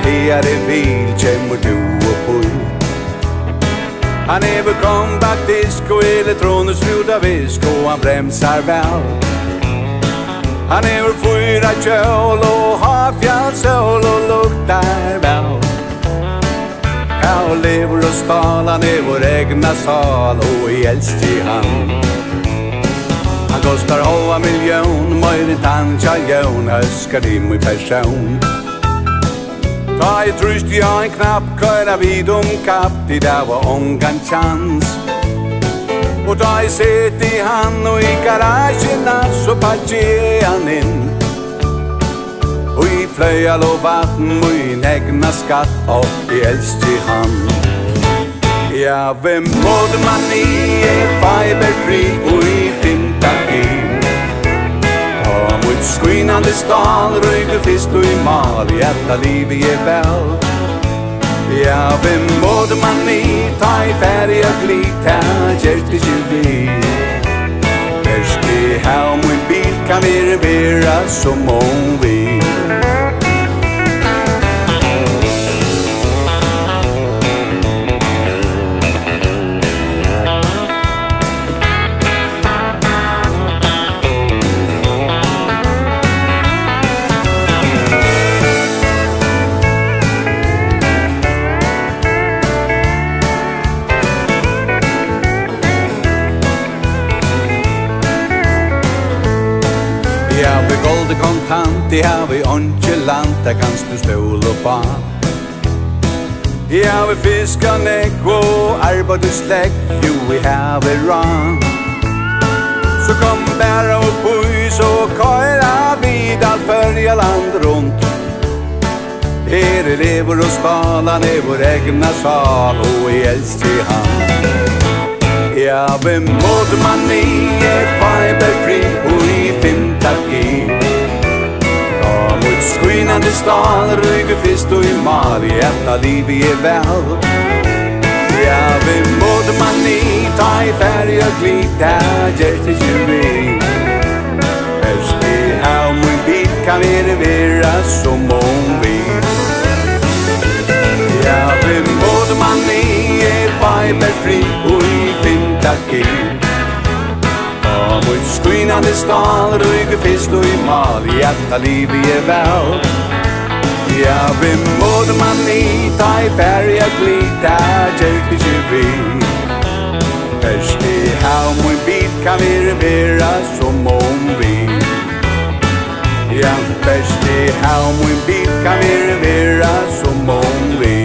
her I vil, kjemmer du og boi. Han hever comeback disco, elektroniskt av visko, han bremsar vel. Han hever fyra kjøl og havfjallsøl og luktar vel. Han lever og stal, han vår egna sal og I elsker han. Han kostar halva miljon, mer enn tannkjaljon, huskar I min person. Ta I trust I en knapp, køyra vid kapp, I dag var ångan chans. Og da I set I han og I garasjena, så parker han inn. Og I fløyal og vatten, og I negna skatt, og I elsker han. Ja, hvem både man I fiberfri, og I finta I. Ta mot skrinande stål, røyde fisk og I mal, I etta livet vel. Ja, hvem både man I, ta I ferie og glit, her kjert I kjøvi. Verst I hau min bil, kan vera som om vi. Ja, vi golde kontant, ja, vi åndsje land, der kanst du ståle på. Ja, vi fiskar nekk og arbeid slekk, jo, vi har vi rann. Så kom bæra og pus og køyra vid alt førja land rundt. Her lever og stala, vår egna sal, og I elsker han. Ja, hvem måtte man I fiberfri, og I finta I. Ta mot skrinande stål, røyge fisk og I mal, I etta livet vel. Ja, hvem måtte man I, ta I ferie og glit, her gjert I kjøvi. Verst I hau min bil, kan vera som om vi. Ja, hvem måtte man I fiberfri, og I finta I. Ta mot skrinande stål, røyge fisk og I mal, I etta livet vel. Ja, hvem måtte man I, ta I ferie og glit, her gjert I kjøvi. Verst I hau min bil, kan vera som om vi. Ja, verst I hau min bil, kan vera som om vi.